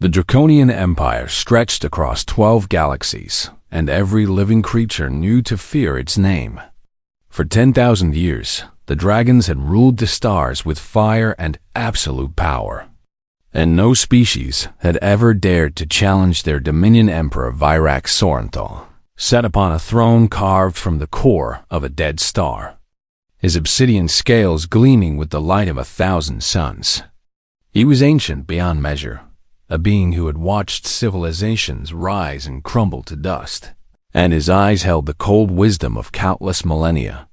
The Draconian Empire stretched across 12 galaxies, and every living creature knew to fear its name. For 10,000 years, the dragons had ruled the stars with fire and absolute power. And no species had ever dared to challenge their Dominion Emperor Virax Sorenthal, set upon a throne carved from the core of a dead star, his obsidian scales gleaming with the light of 1,000 suns. He was ancient beyond measure, a being who had watched civilizations rise and crumble to dust, and his eyes held the cold wisdom of countless millennia.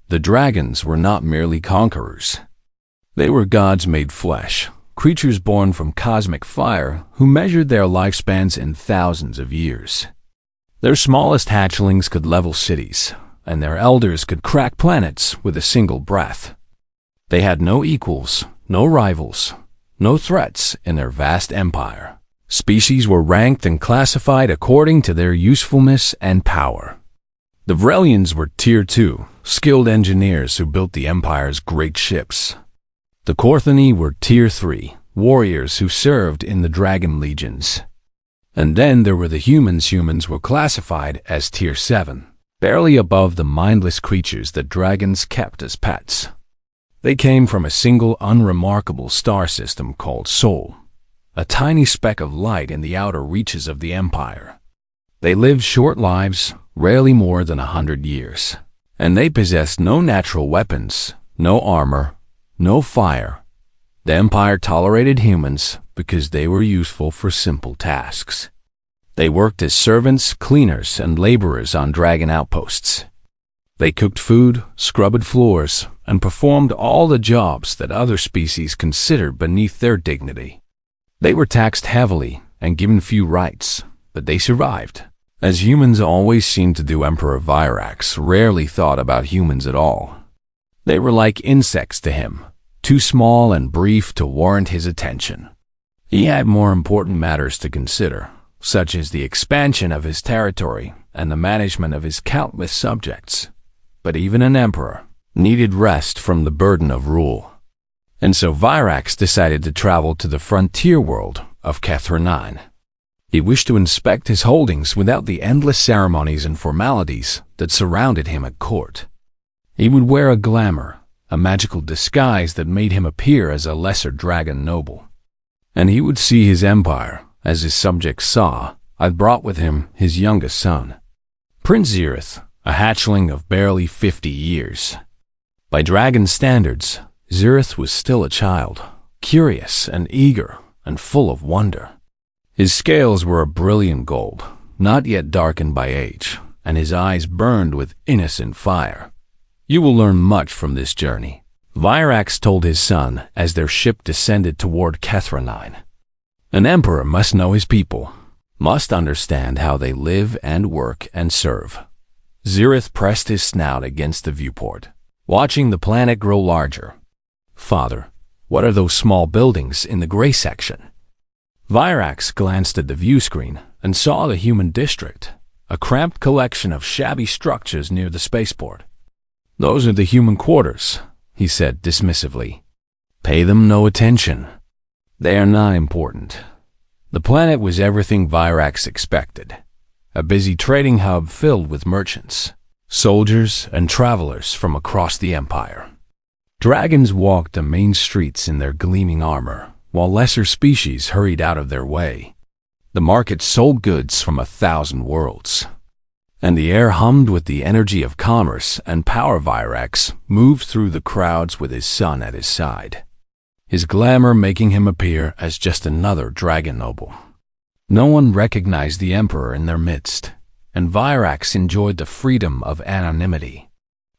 The dragons were not merely conquerors. They were gods made flesh, creatures born from cosmic fire who measured their lifespans in thousands of years. Their smallest hatchlings could level cities, and their elders could crack planets with a single breath. They had no equals, no rivals, no threats in their vast empire. Species were ranked and classified according to their usefulness and power. The Vrelians were Tier 2, skilled engineers who built the Empire's great ships. The Korthani were Tier 3, warriors who served in the Dragon Legions. And then there were the humans. Humans were classified as Tier 7, barely above the mindless creatures that dragons kept as pets. They came from a single unremarkable star system called Sol, a tiny speck of light in the outer reaches of the Empire. They lived short lives, rarely more than 100 years, and they possessed no natural weapons, no armor, no fire. The Empire tolerated humans because they were useful for simple tasks. They worked as servants, cleaners, and laborers on dragon outposts. They cooked food, scrubbed floors, and performed all the jobs that other species considered beneath their dignity. They were taxed heavily and given few rights, but they survived. As humans always seemed to do, Emperor Virax rarely thought about humans at all. They were like insects to him, too small and brief to warrant his attention. He had more important matters to consider, such as the expansion of his territory and the management of his countless subjects. But even an emperor needed rest from the burden of rule. And so Virax decided to travel to the frontier world of Kethra-9. He wished to inspect his holdings without the endless ceremonies and formalities that surrounded him at court. He would wear a glamour, a magical disguise that made him appear as a lesser dragon noble. And he would see his empire, as his subjects saw. I'd brought with him his youngest son, Prince Zirith, a hatchling of barely 50 years. By dragon standards, Zirith was still a child, curious and eager and full of wonder. His scales were a brilliant gold, not yet darkened by age, and his eyes burned with innocent fire. You will learn much from this journey, Virax told his son as their ship descended toward Kethra-9. An emperor must know his people, must understand how they live and work and serve. Zirith pressed his snout against the viewport, watching the planet grow larger. Father, what are those small buildings in the gray section? Virax glanced at the view screen and saw the human district, a cramped collection of shabby structures near the spaceport. Those are the human quarters, he said dismissively. Pay them no attention. They are not important. The planet was everything Virax expected. A busy trading hub filled with merchants, soldiers, and travelers from across the Empire. Dragons walked the main streets in their gleaming armor, while lesser species hurried out of their way. The market sold goods from 1,000 worlds, and the air hummed with the energy of commerce and power. Virax moved through the crowds with his son at his side, his glamour making him appear as just another dragon noble. No one recognized the Emperor in their midst, and Virax enjoyed the freedom of anonymity.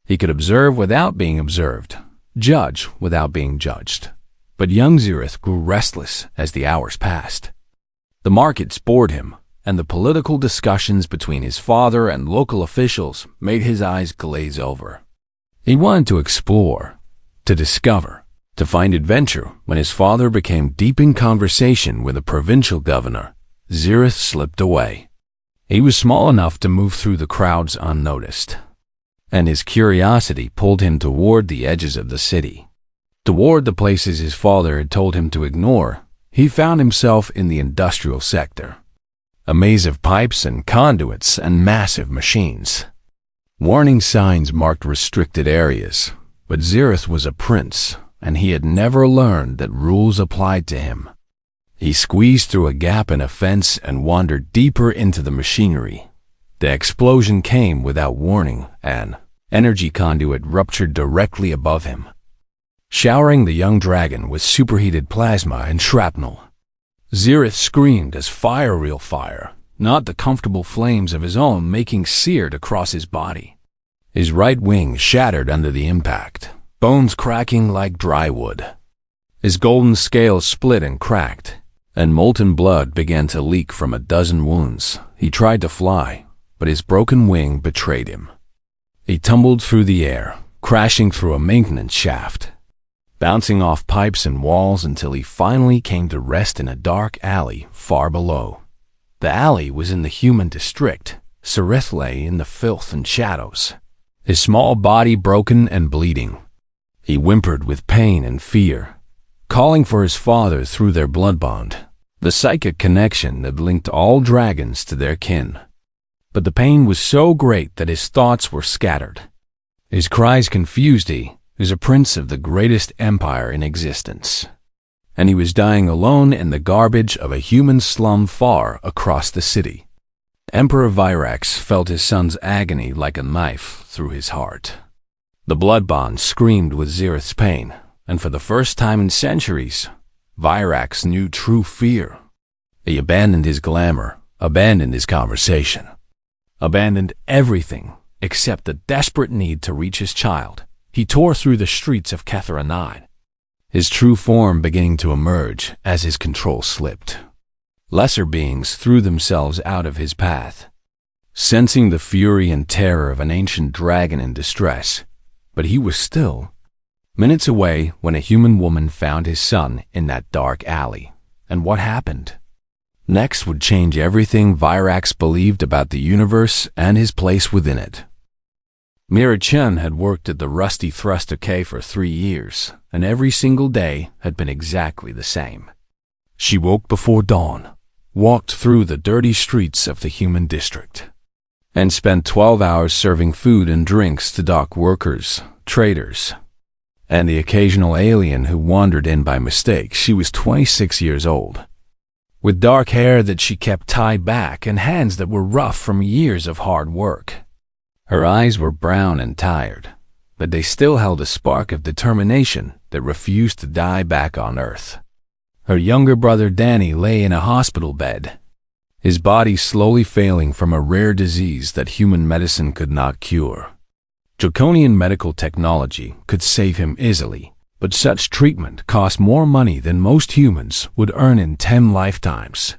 He could observe without being observed, judge without being judged. But young Zirith grew restless as the hours passed. The markets bored him, and the political discussions between his father and local officials made his eyes glaze over. He wanted to explore, to discover, to find adventure. When his father became deep in conversation with a provincial governor, Zirith slipped away. He was small enough to move through the crowds unnoticed, and his curiosity pulled him toward the edges of the city, toward the places his father had told him to ignore He found himself in the industrial sector, a maze of pipes and conduits and massive machines. Warning signs marked restricted areas, but Xerath was a prince, and he had never learned that rules applied to him. He squeezed through a gap in a fence and wandered deeper into the machinery. The explosion came without warning, and an energy conduit ruptured directly above him, showering the young dragon with superheated plasma and shrapnel. Xerath screamed as real fire, not the comfortable flames of his own making seared across his body. His right wing shattered under the impact, bones cracking like dry wood. His golden scales split and cracked, and molten blood began to leak from a dozen wounds. He tried to fly, but his broken wing betrayed him. He tumbled through the air, crashing through a maintenance shaft, bouncing off pipes and walls until he finally came to rest in a dark alley far below. The alley was in the human district. Xerath lay in the filth and shadows, his small body broken and bleeding. He whimpered with pain and fear, calling for his father through their blood bond, the psychic connection that linked all dragons to their kin. But the pain was so great that his thoughts were scattered. His cries confused he was a prince of the greatest empire in existence, and he was dying alone in the garbage of a human slum far across the city. Emperor Virax felt his son's agony like a knife through his heart. The blood bond screamed with Xerath's pain, and for the first time in centuries, Virax knew true fear. He abandoned his glamour, abandoned his conversation, abandoned everything except the desperate need to reach his child. He tore through the streets of Kethra 9, his true form beginning to emerge as his control slipped. Lesser beings threw themselves out of his path, sensing the fury and terror of an ancient dragon in distress. But he was still minutes away when a human woman found his son in that dark alley. And what happened next would change everything Virax believed about the universe and his place within it. Mira Chen had worked at the Rusty Thruster K for 3 years, and every single day had been exactly the same. She woke before dawn, walked through the dirty streets of the human district, and spent 12 hours serving food and drinks to dock workers, traders, and the occasional alien who wandered in by mistake. She was 26 years old, with dark hair that she kept tied back and hands that were rough from years of hard work. Her eyes were brown and tired, but they still held a spark of determination that refused to die back on Earth. Her younger brother Danny lay in a hospital bed, his body slowly failing from a rare disease that human medicine could not cure. Draconian medical technology could save him easily, but such treatment cost more money than most humans would earn in 10 lifetimes.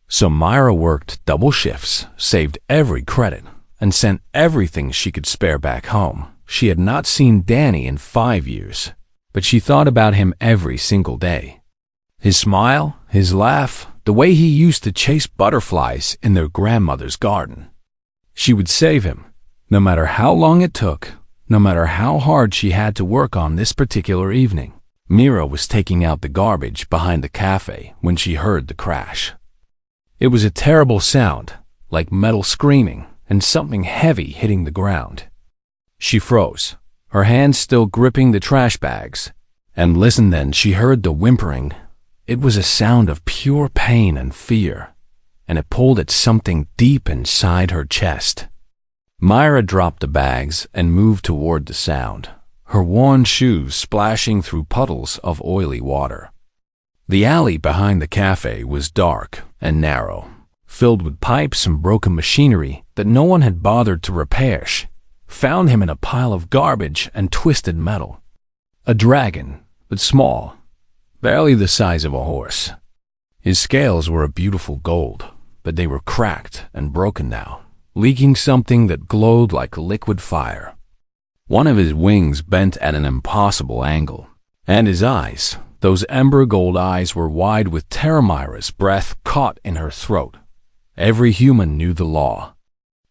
So Myra worked double shifts, saved every credit, and sent everything she could spare back home. She had not seen Danny in 5 years, but she thought about him every single day. His smile, his laugh, the way he used to chase butterflies in their grandmother's garden. She would save him, no matter how long it took, no matter how hard she had to work on this particular evening. Mira was taking out the garbage behind the cafe when she heard the crash. It was a terrible sound, like metal screaming and something heavy hitting the ground. She froze, her hands still gripping the trash bags, and listened. Then she heard the whimpering. It was a sound of pure pain and fear, and it pulled at something deep inside her chest. Myra dropped the bags and moved toward the sound, her worn shoes splashing through puddles of oily water. The alley behind the cafe was dark and narrow, filled with pipes and broken machinery that no one had bothered to repair. Found him in a pile of garbage and twisted metal. A dragon, but small, barely the size of a horse. His scales were a beautiful gold, but they were cracked and broken now, leaking something that glowed like liquid fire. One of his wings bent at an impossible angle, and his eyes, those ember gold eyes, were wide with Terramira's breath caught in her throat. Every human knew the law.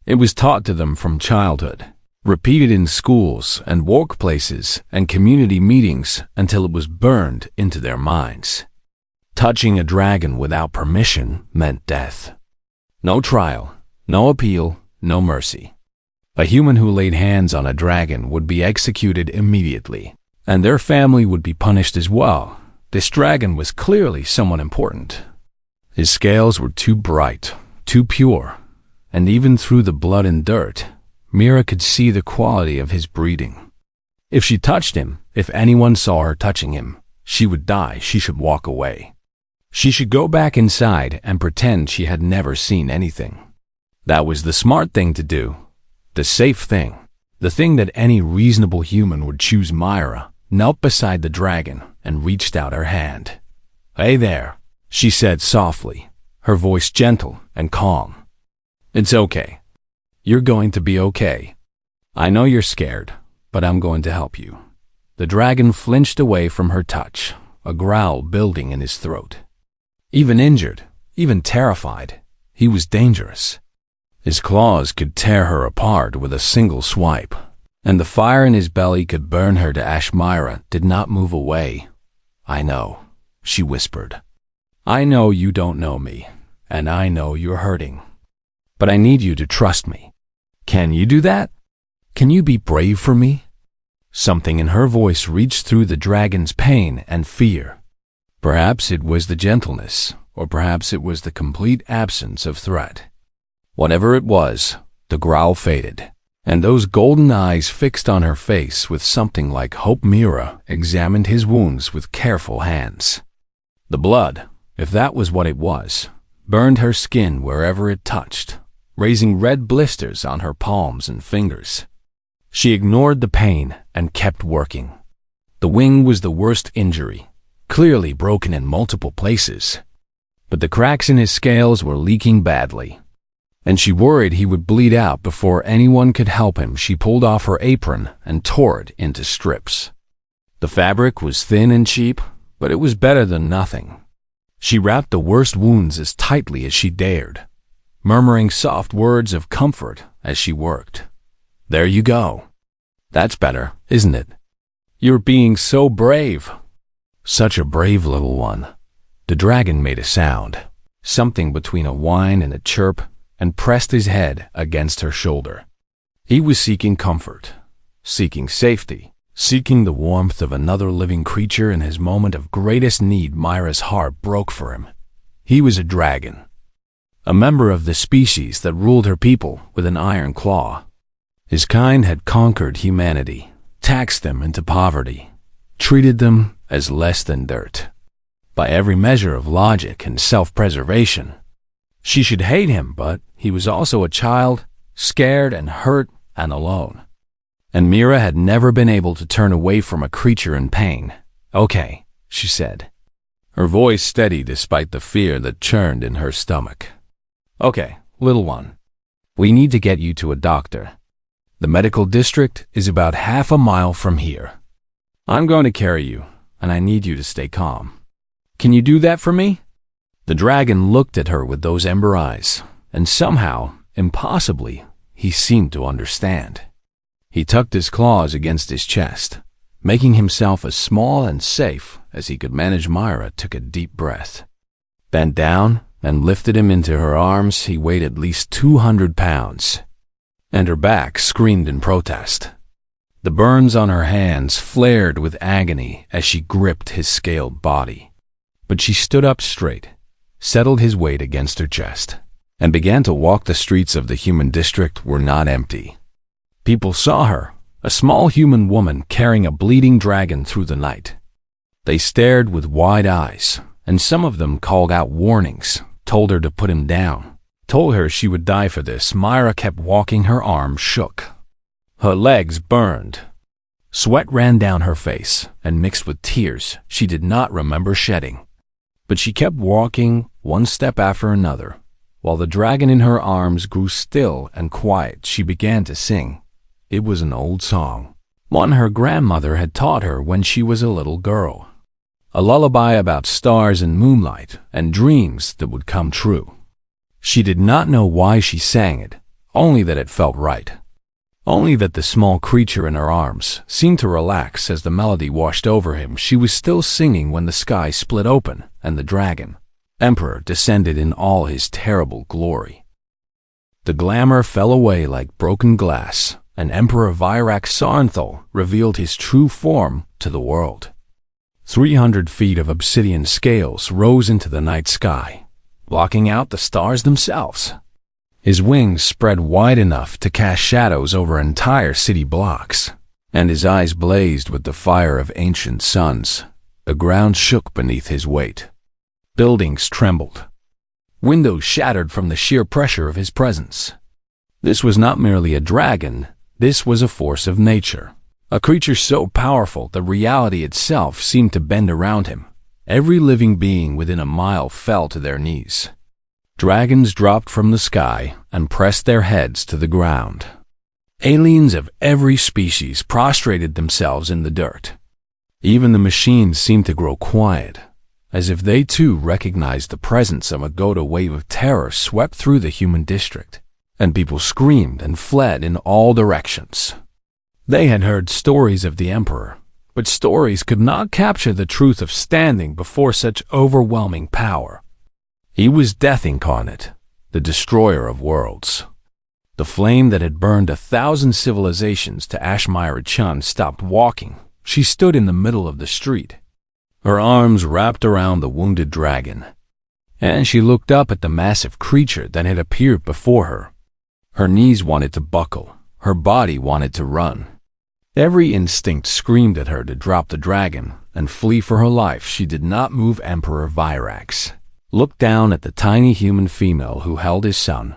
It was taught to them from childhood, repeated in schools and workplaces and community meetings until it was burned into their minds. Touching a dragon without permission meant death. No trial, no appeal, no mercy. A human who laid hands on a dragon would be executed immediately, and their family would be punished as well. This dragon was clearly someone important. His scales were too bright, too pure, and even through the blood and dirt, Mira could see the quality of his breeding. If she touched him, if anyone saw her touching him, she would die. She should walk away. She should go back inside and pretend she had never seen anything. That was the smart thing to do, the safe thing, the thing that any reasonable human would choose. Myra knelt beside the dragon and reached out her hand. "Hey there," she said softly, her voice gentle and calm. "It's okay. You're going to be okay. I know you're scared, but I'm going to help you." The dragon flinched away from her touch, a growl building in his throat. Even injured, even terrified, he was dangerous. His claws could tear her apart with a single swipe, and the fire in his belly could burn her to ash. Myra did not move away. "I know," she whispered. "I know you don't know me, and I know you're hurting. But I need you to trust me. Can you do that? Can you be brave for me?" Something in her voice reached through the dragon's pain and fear. Perhaps it was the gentleness, or perhaps it was the complete absence of threat. Whatever it was, the growl faded, and those golden eyes fixed on her face with something like hope. Mira examined his wounds with careful hands. The blood, if that was what it was, burned her skin wherever it touched, raising red blisters on her palms and fingers. She ignored the pain and kept working. The wing was the worst injury, clearly broken in multiple places, but the cracks in his scales were leaking badly, and she worried he would bleed out before anyone could help him. She pulled off her apron and tore it into strips. The fabric was thin and cheap, but it was better than nothing. She wrapped the worst wounds as tightly as she dared, murmuring soft words of comfort as she worked. "There you go. That's better, isn't it? You're being so brave." "Such a brave little one." The dragon made a sound, something between a whine and a chirp, and pressed his head against her shoulder. He was seeking comfort, seeking safety, seeking the warmth of another living creature in his moment of greatest need. Myra's heart broke for him. He was a dragon, a member of the species that ruled her people with an iron claw. His kind had conquered humanity, taxed them into poverty, treated them as less than dirt. By every measure of logic and self-preservation, she should hate him, but he was also a child, scared and hurt and alone. And Mira had never been able to turn away from a creature in pain. "Okay," she said, her voice steady despite the fear that churned in her stomach. "Okay, little one, we need to get you to a doctor. The medical district is about half a mile from here. I'm going to carry you, and I need you to stay calm. Can you do that for me?" The dragon looked at her with those ember eyes, and somehow, impossibly, he seemed to understand. He tucked his claws against his chest, making himself as small and safe as he could manage. Myra took a deep breath, bent down, and lifted him into her arms. He weighed at least 200 pounds, and her back screamed in protest. The burns on her hands flared with agony as she gripped his scaled body. But she stood up straight, settled his weight against her chest, and began to walk. The streets of the human district were not empty. People saw her, a small human woman carrying a bleeding dragon through the night. They stared with wide eyes, and some of them called out warnings, told her to put him down, told her she would die for this. Myra kept walking. Her arms shook. Her legs burned. Sweat ran down her face and mixed with tears she did not remember shedding. But she kept walking, one step after another. While the dragon in her arms grew still and quiet, she began to sing. It was an old song, one her grandmother had taught her when she was a little girl. A lullaby about stars and moonlight and dreams that would come true. She did not know why she sang it, only that it felt right. Only that the small creature in her arms seemed to relax as the melody washed over him. She was still singing when the sky split open and the dragon emperor descended in all his terrible glory. The glamour fell away like broken glass, and Emperor HFY revealed his true form to the world. 300 feet of obsidian scales rose into the night sky, blocking out the stars themselves. His wings spread wide enough to cast shadows over entire city blocks, and his eyes blazed with the fire of ancient suns. The ground shook beneath his weight. Buildings trembled. Windows shattered from the sheer pressure of his presence. This was not merely a dragon, this was a force of nature. A creature so powerful that reality itself seemed to bend around him. Every living being within a mile fell to their knees. Dragons dropped from the sky and pressed their heads to the ground. Aliens of every species prostrated themselves in the dirt. Even the machines seemed to grow quiet, as if they too recognized the presence of a god. A wave of terror swept through the human district, and people screamed and fled in all directions. They had heard stories of the Emperor, but stories could not capture the truth of standing before such overwhelming power. He was death incarnate, the destroyer of worlds. The flame that had burned 1,000 civilizations to Ashmira-chan stopped walking. She stood in the middle of the street, her arms wrapped around the wounded dragon, and she looked up at the massive creature that had appeared before her. Her knees wanted to buckle, her body wanted to run. Every instinct screamed at her to drop the dragon and flee for her life. She did not move. Emperor Virax looked down at the tiny human female who held his son,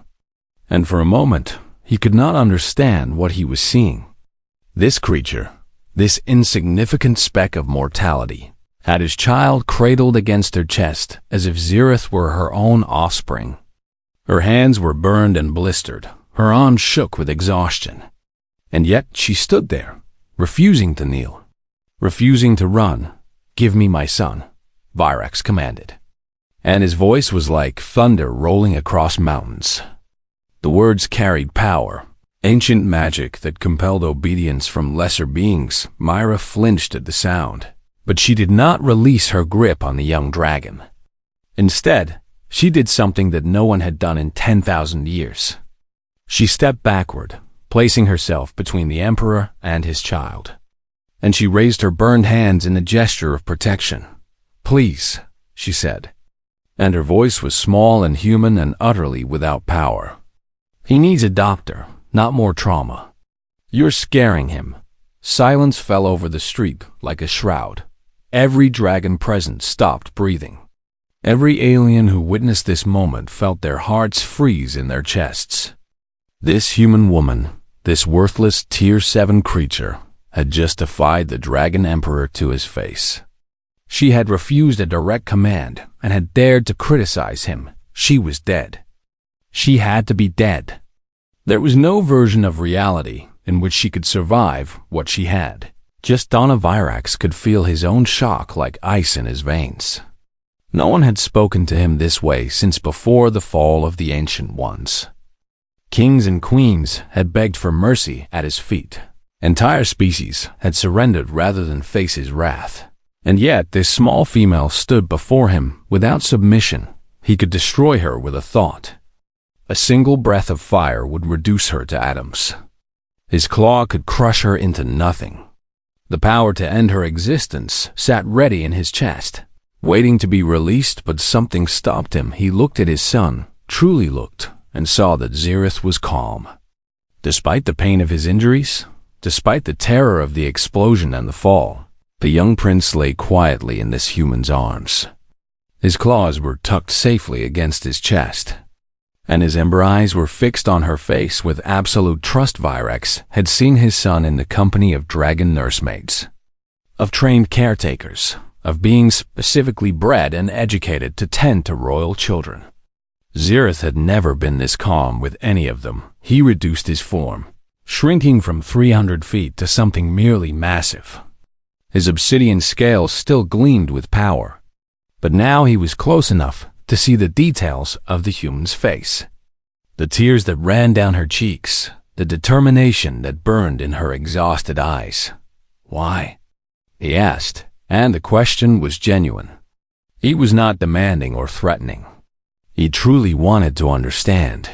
and for a moment he could not understand what he was seeing. This creature, this insignificant speck of mortality, had his child cradled against her chest as if Zirith were her own offspring. Her hands were burned and blistered, her arms shook with exhaustion, and yet she stood there, refusing to kneel, refusing to run. "Give me my son," Virax commanded, and his voice was like thunder rolling across mountains. The words carried power, ancient magic that compelled obedience from lesser beings. Myra flinched at the sound, but she did not release her grip on the young dragon. Instead, she did something that no one had done in 10,000 years. She stepped backward, placing herself between the Emperor and his child, and she raised her burned hands in a gesture of protection. "Please," she said, and her voice was small and human and utterly without power. "He needs a doctor, not more trauma. You're scaring him." Silence fell over the street like a shroud. Every dragon present stopped breathing. Every alien who witnessed this moment felt their hearts freeze in their chests. This human woman, this worthless Tier 7 creature, had just defied the Dragon Emperor to his face. She had refused a direct command and had dared to criticize him. She was dead. She had to be dead. There was no version of reality in which she could survive what she had. Just Donna Virax could feel his own shock like ice in his veins. No one had spoken to him this way since before the fall of the Ancient Ones. Kings and queens had begged for mercy at his feet. Entire species had surrendered rather than face his wrath. And yet this small female stood before him without submission. He could destroy her with a thought. A single breath of fire would reduce her to atoms. His claw could crush her into nothing. The power to end her existence sat ready in his chest, waiting to be released, but something stopped him. He looked at his son, truly looked, and saw that Zirith was calm. Despite the pain of his injuries, despite the terror of the explosion and the fall, the young prince lay quietly in this human's arms. His claws were tucked safely against his chest, and his ember eyes were fixed on her face with absolute trust. Virax had seen his son in the company of dragon nursemaids, of trained caretakers, of beings specifically bred and educated to tend to royal children. Zirith had never been this calm with any of them. He reduced his form, shrinking from 300 feet to something merely massive. His obsidian scales still gleamed with power, but now he was close enough to see the details of the human's face. The tears that ran down her cheeks, the determination that burned in her exhausted eyes. "Why?" he asked, and the question was genuine. He was not demanding or threatening. He truly wanted to understand.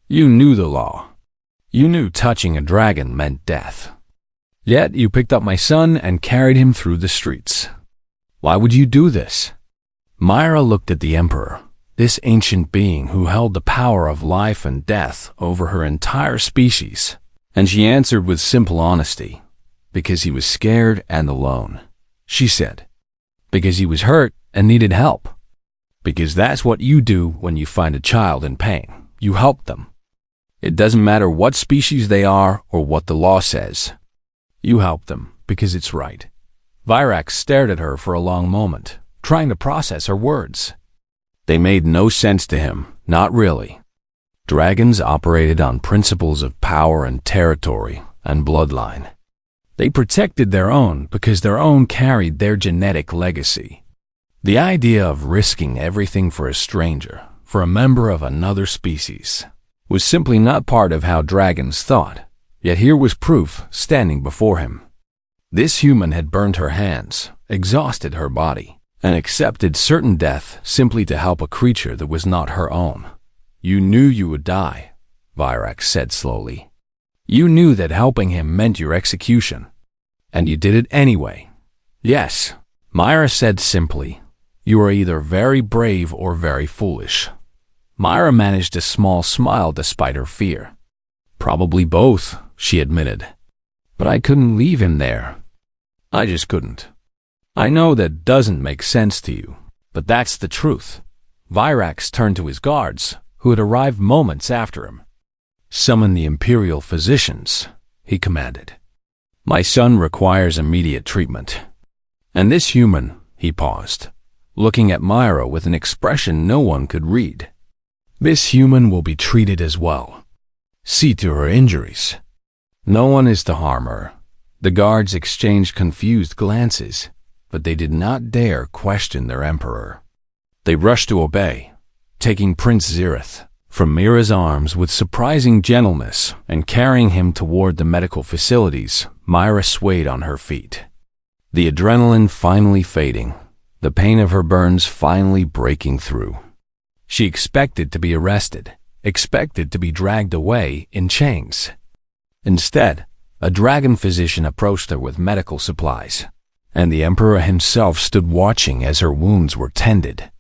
"You knew the law. You knew touching a dragon meant death. Yet you picked up my son and carried him through the streets. Why would you do this?" Myra looked at the Emperor, this ancient being who held the power of life and death over her entire species, and she answered with simple honesty. "Because he was scared and alone," she said. "Because he was hurt and needed help. Because that's what you do when you find a child in pain. You help them. It doesn't matter what species they are or what the law says. You help them because it's right." Virax stared at her for a long moment, trying to process her words. They made no sense to him, not really. Dragons operated on principles of power and territory and bloodline. They protected their own because their own carried their genetic legacy. The idea of risking everything for a stranger, for a member of another species, was simply not part of how dragons thought, yet here was proof standing before him. This human had burned her hands, exhausted her body, and accepted certain death simply to help a creature that was not her own. "You knew you would die," Virax said slowly. "You knew that helping him meant your execution. And you did it anyway." "Yes," Myra said simply. "You are either very brave or very foolish." Myra managed a small smile despite her fear. "Probably both," she admitted. "But I couldn't leave him there. I just couldn't. I know that doesn't make sense to you, but that's the truth." Virax turned to his guards, who had arrived moments after him. "Summon the Imperial physicians," he commanded. "My son requires immediate treatment." And this human, he paused, looking at Myra with an expression no one could read. "This human will be treated as well. See to her injuries. No one is to harm her." The guards exchanged confused glances, but they did not dare question their emperor. They rushed to obey, taking Prince Zirith from Mira's arms with surprising gentleness and carrying him toward the medical facilities. Myra swayed on her feet, the adrenaline finally fading, the pain of her burns finally breaking through. She expected to be arrested, expected to be dragged away in chains. Instead, a dragon physician approached her with medical supplies, and the Emperor himself stood watching as her wounds were tended.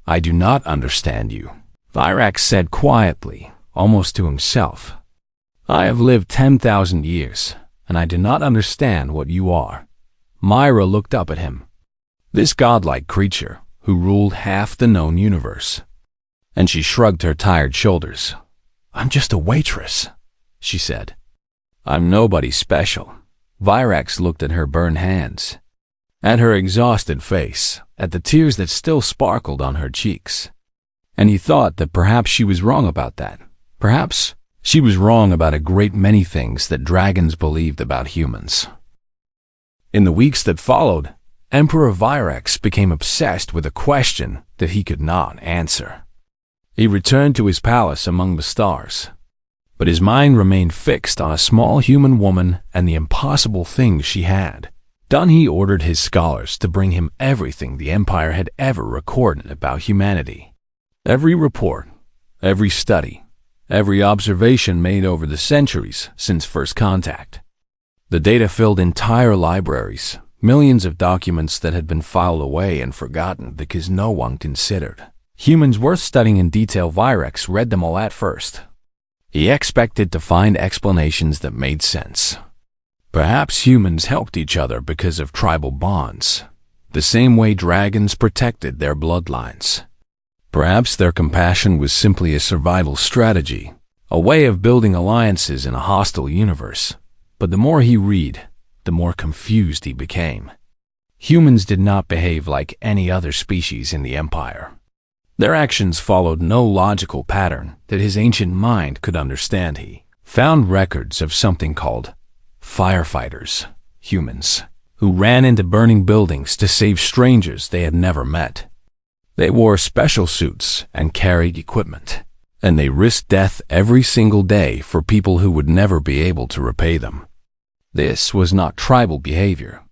"I do not understand you," Virax said quietly, almost to himself. "I have lived 10,000 years, and I do not understand what you are." Myra looked up at him, this godlike creature who ruled half the known universe, and she shrugged her tired shoulders. "I'm just a waitress," she said. "I'm nobody special." Virax looked at her burned hands, at her exhausted face, at the tears that still sparkled on her cheeks. And he thought that perhaps she was wrong about that. Perhaps she was wrong about a great many things that dragons believed about humans. In the weeks that followed, Emperor Virax became obsessed with a question that he could not answer. He returned to his palace among the stars, but his mind remained fixed on a small human woman and the impossible things she had done. He ordered his scholars to bring him everything the Empire had ever recorded about humanity. Every report, every study, every observation made over the centuries since first contact. The data filled entire libraries, millions of documents that had been filed away and forgotten because no one considered humans worth studying in detail. Virax read them all at first. He expected to find explanations that made sense. Perhaps humans helped each other because of tribal bonds, the same way dragons protected their bloodlines. Perhaps their compassion was simply a survival strategy, a way of building alliances in a hostile universe. But the more he read, the more confused he became. Humans did not behave like any other species in the Empire. Their actions followed no logical pattern that his ancient mind could understand. He found records of something called firefighters, humans, who ran into burning buildings to save strangers they had never met. They wore special suits and carried equipment, and they risked death every single day for people who would never be able to repay them. This was not tribal behavior.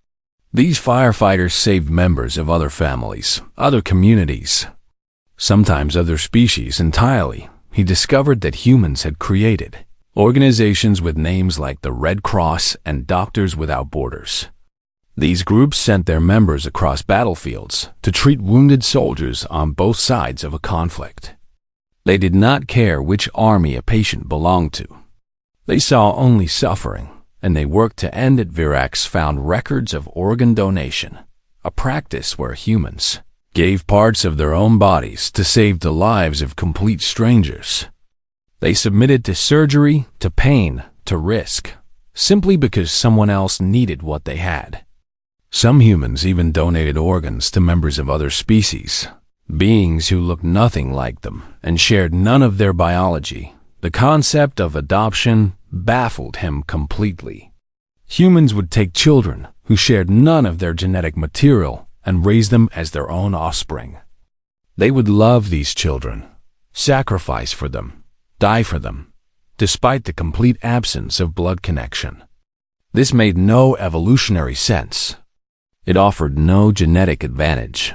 These firefighters saved members of other families, other communities, sometimes other species entirely. He discovered that humans had created organizations with names like the Red Cross and Doctors Without Borders. These groups sent their members across battlefields to treat wounded soldiers on both sides of a conflict. They did not care which army a patient belonged to. They saw only suffering, and they worked to end it. Virax found records of organ donation, a practice where humans gave parts of their own bodies to save the lives of complete strangers. They submitted to surgery, to pain, to risk, simply because someone else needed what they had. Some humans even donated organs to members of other species, beings who looked nothing like them and shared none of their biology. The concept of adoption baffled him completely. Humans would take children who shared none of their genetic material and raise them as their own offspring. They would love these children, sacrifice for them, die for them, despite the complete absence of blood connection. This made no evolutionary sense. It offered no genetic advantage.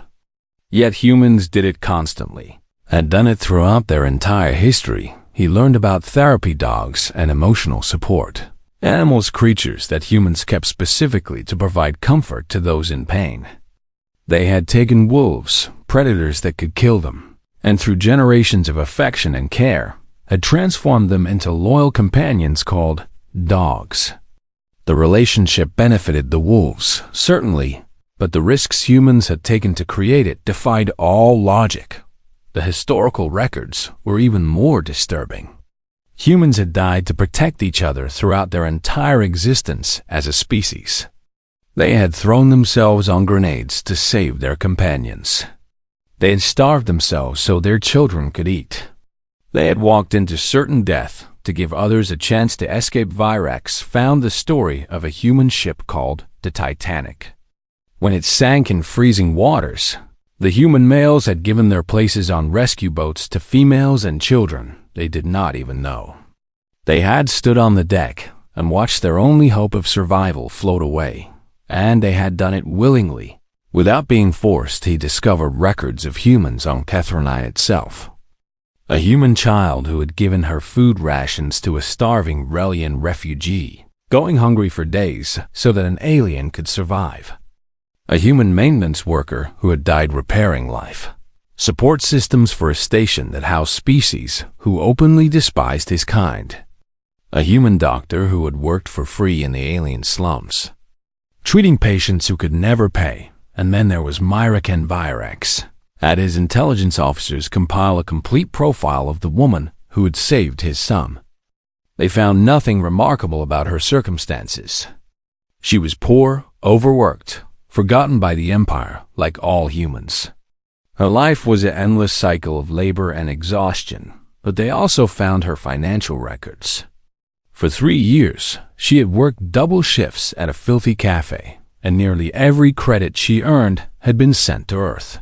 Yet humans did it constantly, had done it throughout their entire history. He learned about therapy dogs and emotional support, animals, creatures that humans kept specifically to provide comfort to those in pain. They had taken wolves, predators that could kill them, and through generations of affection and care, had transformed them into loyal companions called dogs. The relationship benefited the wolves, certainly, but the risks humans had taken to create it defied all logic. The historical records were even more disturbing. Humans had died to protect each other throughout their entire existence as a species. They had thrown themselves on grenades to save their companions. They had starved themselves so their children could eat. They had walked into certain death to give others a chance to escape. Virax found the story of a human ship called the Titanic. When it sank in freezing waters, the human males had given their places on rescue boats to females and children they did not even know. They had stood on the deck and watched their only hope of survival float away, and they had done it willingly. Without being forced, he discovered records of humans on Catherine itself. A human child who had given her food rations to a starving Relian refugee, going hungry for days so that an alien could survive. A human maintenance worker who had died repairing life support systems for a station that housed species who openly despised his kind. A human doctor who had worked for free in the alien slums, treating patients who could never pay. And then there was Myrick and Virax. Had his intelligence officers compile a complete profile of the woman who had saved his son. They found nothing remarkable about her circumstances. She was poor, overworked, forgotten by the Empire like all humans. Her life was an endless cycle of labor and exhaustion, but they also found her financial records. For 3 years, she had worked double shifts at a filthy cafe, and nearly every credit she earned had been sent to Earth.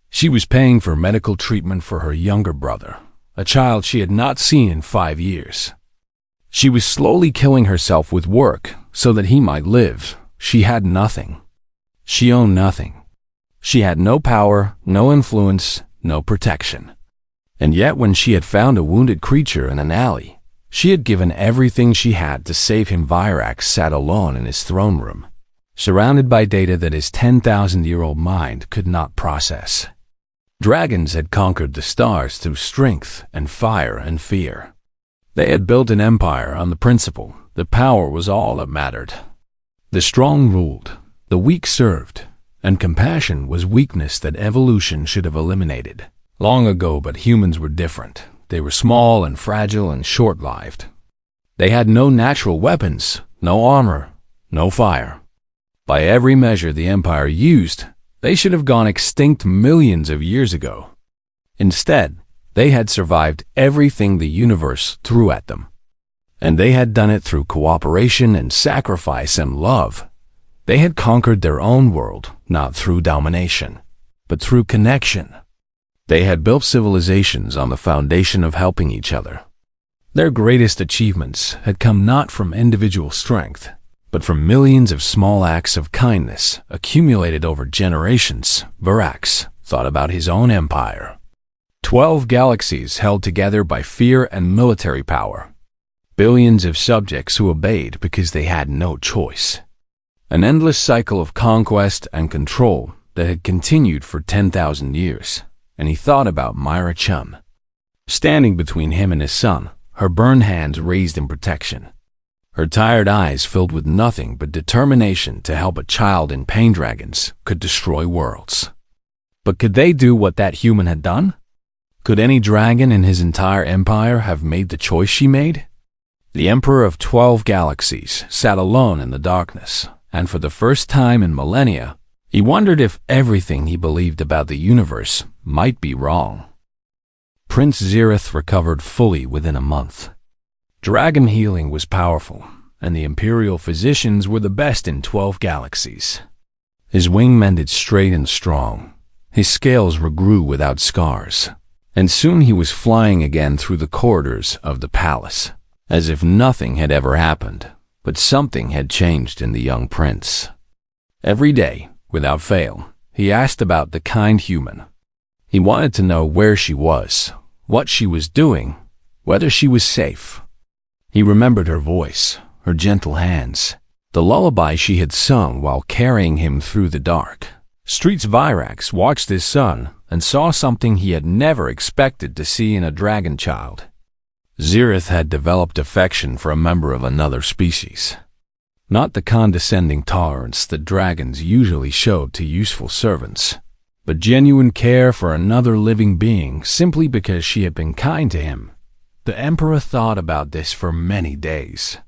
She was paying for medical treatment for her younger brother, a child she had not seen in 5 years. She was slowly killing herself with work so that he might live. She had nothing. She owned nothing. She had no power, no influence, no protection. And yet when she had found a wounded creature in an alley, she had given everything she had to save him. Virax sat alone in his throne room, surrounded by data that his 10,000-year-old mind could not process. Dragons had conquered the stars through strength and fire and fear. They had built an empire on the principle that power was all that mattered. The strong ruled, the weak served, and compassion was weakness that evolution should have eliminated long ago. But humans were different. They were small and fragile and short-lived. They had no natural weapons, no armor, no fire. By every measure the Empire used, they should have gone extinct millions of years ago. Instead, they had survived everything the universe threw at them. And they had done it through cooperation and sacrifice and love. They had conquered their own world, not through domination, but through connection. They had built civilizations on the foundation of helping each other. Their greatest achievements had come not from individual strength, but from millions of small acts of kindness accumulated over generations. Virax thought about his own empire. 12 galaxies held together by fear and military power. Billions of subjects who obeyed because they had no choice. An endless cycle of conquest and control that had continued for 10,000 years. And he thought about Myra Chum. Standing between him and his son, her burned hands raised in protection. Her tired eyes filled with nothing but determination to help a child in pain. Dragons could destroy worlds. But could they do what that human had done? Could any dragon in his entire empire have made the choice she made? The Emperor of 12 Galaxies sat alone in the darkness, and for the first time in millennia, he wondered if everything he believed about the universe might be wrong. Prince Xerath recovered fully within a month. Dragon healing was powerful, and the Imperial physicians were the best in 12 galaxies. His wing mended straight and strong. His scales regrew without scars, and soon he was flying again through the corridors of the palace, as if nothing had ever happened, but something had changed in the young prince. Every day, without fail, he asked about the kind human. He wanted to know where she was, what she was doing, whether she was safe. He remembered her voice, her gentle hands, the lullaby she had sung while carrying him through the dark. Streets Virax watched his son and saw something he had never expected to see in a dragon child. Xerath had developed affection for a member of another species. Not the condescending tolerance that dragons usually showed to useful servants, but genuine care for another living being simply because she had been kind to him. The Emperor thought about this for many days.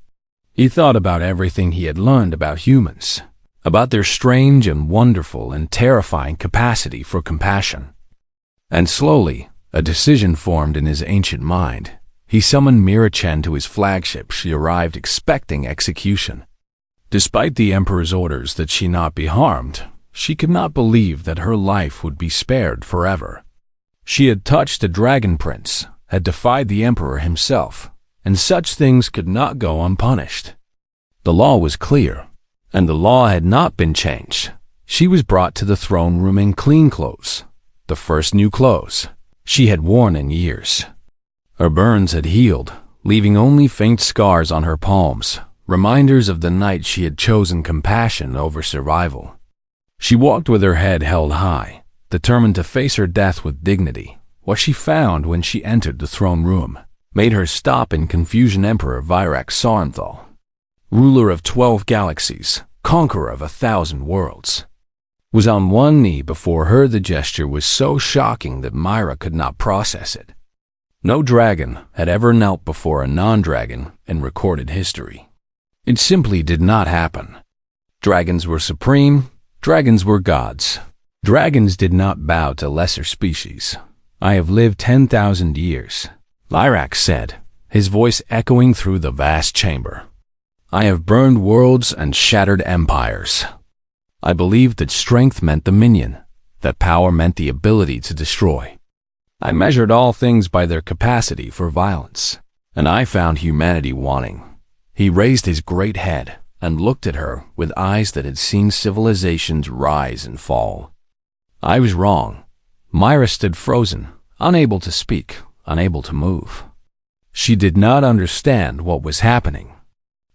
He thought about everything he had learned about humans, about their strange and wonderful and terrifying capacity for compassion. And slowly, a decision formed in his ancient mind. He summoned Mira Chen to his flagship. She arrived expecting execution. Despite the Emperor's orders that she not be harmed, she could not believe that her life would be spared forever. She had touched a dragon prince, had defied the Emperor himself, and such things could not go unpunished. The law was clear, and the law had not been changed. She was brought to the throne room in clean clothes, the first new clothes she had worn in years. Her burns had healed, leaving only faint scars on her palms, reminders of the night she had chosen compassion over survival. She walked with her head held high, determined to face her death with dignity. What she found when she entered the throne room made her stop in confusion. Emperor Virax Sarenthal, ruler of 12 galaxies, conqueror of 1,000 worlds, was on one knee before her. The gesture was so shocking that Myra could not process it. No dragon had ever knelt before a non-dragon in recorded history. It simply did not happen. Dragons were supreme. Dragons were gods. Dragons did not bow to lesser species. I have lived 10,000 years, Lyrax said, his voice echoing through the vast chamber. I have burned worlds and shattered empires. I believed that strength meant dominion, that power meant the ability to destroy. I measured all things by their capacity for violence, and I found humanity wanting. He raised his great head and looked at her with eyes that had seen civilizations rise and fall. I was wrong. Myra stood frozen, unable to speak, unable to move. She did not understand what was happening,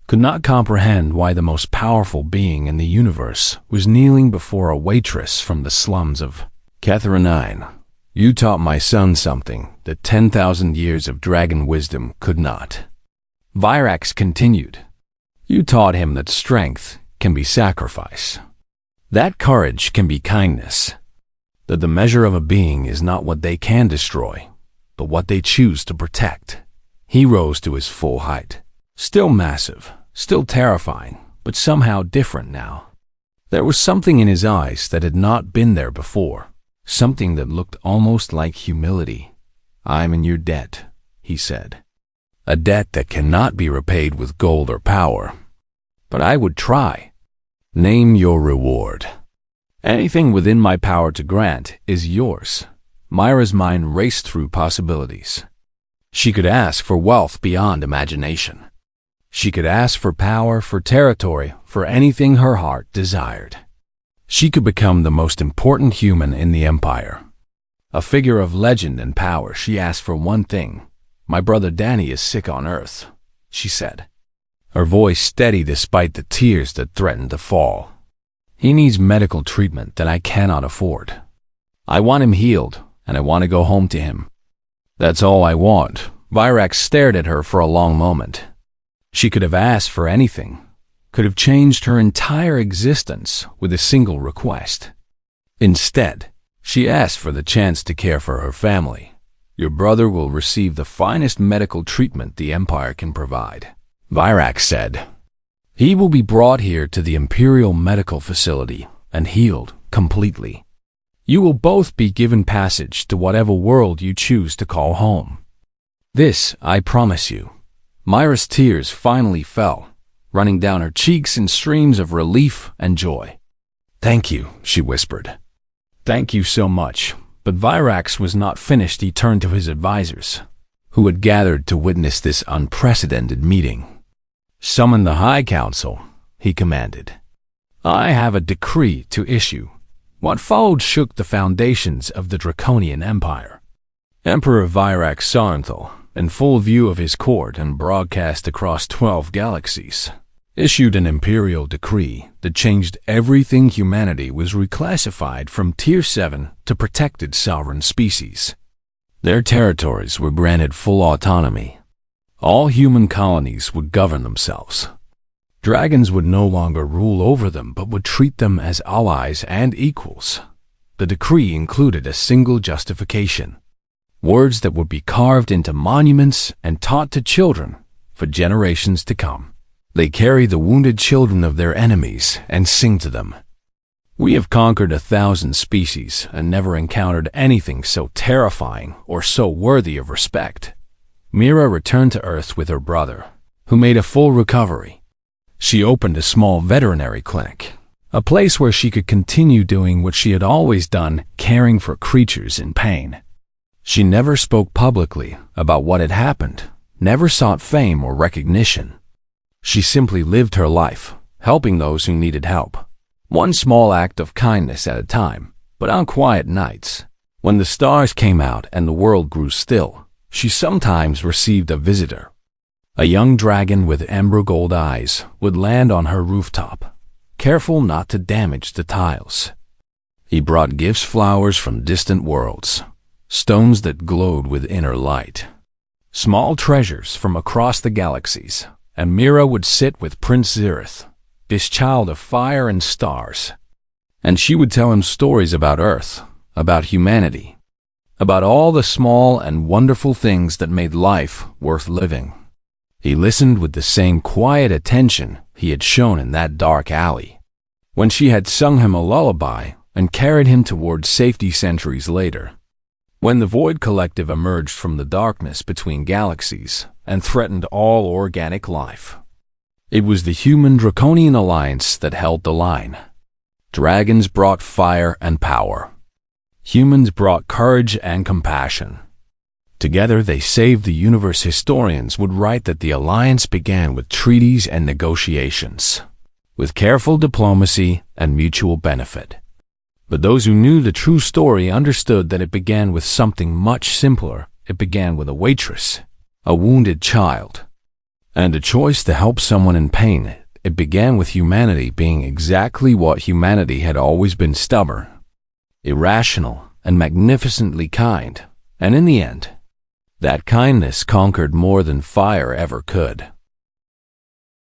could not comprehend why the most powerful being in the universe was kneeling before a waitress from the slums of Catherine. You taught my son something that 10,000 years of dragon wisdom could not. Virax continued. You taught him that strength can be sacrifice, that courage can be kindness, that the measure of a being is not what they can destroy, but what they choose to protect. He rose to his full height, still massive, still terrifying, but somehow different now. There was something in his eyes that had not been there before, something that looked almost like humility. I'm in your debt, he said. A debt that cannot be repaid with gold or power. But I would try. Name your reward. Anything within my power to grant is yours. Myra's mind raced through possibilities. She could ask for wealth beyond imagination. She could ask for power, for territory, for anything her heart desired. She could become the most important human in the empire. A figure of legend and power. She asked for one thing. "My brother Danny is sick on Earth," she said, her voice steady despite the tears that threatened to fall. "He needs medical treatment that I cannot afford. I want him healed, and I want to go home to him. That's all I want." Virax stared at her for a long moment. She could have asked for anything, could have changed her entire existence with a single request. Instead, she asked for the chance to care for her family. "Your brother will receive the finest medical treatment the Empire can provide," Virax said. "He will be brought here to the Imperial Medical Facility and healed completely. You will both be given passage to whatever world you choose to call home. This, I promise you." Myra's tears finally fell, running down her cheeks in streams of relief and joy. "Thank you," she whispered. "Thank you so much." But Virax was not finished. He turned to his advisors, who had gathered to witness this unprecedented meeting. "Summon the High Council," he commanded. "I have a decree to issue." What followed shook the foundations of the Draconian Empire. Emperor HFY, in full view of his court and broadcast across 12 galaxies, issued an imperial decree that changed everything. Humanity was reclassified from Tier 7 to protected sovereign species. Their territories were granted full autonomy. All human colonies would govern themselves. Dragons would no longer rule over them but would treat them as allies and equals. The decree included a single justification: words that would be carved into monuments and taught to children for generations to come. They carry the wounded children of their enemies and sing to them. "We have conquered 1,000 species and never encountered anything so terrifying or so worthy of respect." Mira returned to Earth with her brother, who made a full recovery. She opened a small veterinary clinic, a place where she could continue doing what she had always done, caring for creatures in pain. She never spoke publicly about what had happened, never sought fame or recognition. She simply lived her life, helping those who needed help, one small act of kindness at a time. But on quiet nights, when the stars came out and the world grew still, she sometimes received a visitor. A young dragon with amber gold eyes would land on her rooftop, careful not to damage the tiles. He brought gifts, flowers from distant worlds, stones that glowed with inner light, small treasures from across the galaxies, and Mira would sit with Prince Zirith, this child of fire and stars, and she would tell him stories about Earth, about humanity, about all the small and wonderful things that made life worth living. He listened with the same quiet attention he had shown in that dark alley, when she had sung him a lullaby and carried him towards safety centuries later, when the Void Collective emerged from the darkness between galaxies and threatened all organic life. It was the Human-Draconian Alliance that held the line. Dragons brought fire and power. Humans brought courage and compassion. Together they saved the universe. Historians would write that the alliance began with treaties and negotiations, with careful diplomacy and mutual benefit. But those who knew the true story understood that it began with something much simpler. It began with a waitress, a wounded child, and a choice to help someone in pain. It began with humanity being exactly what humanity had always been: stubborn, irrational, and magnificently kind. And in the end, that kindness conquered more than fire ever could.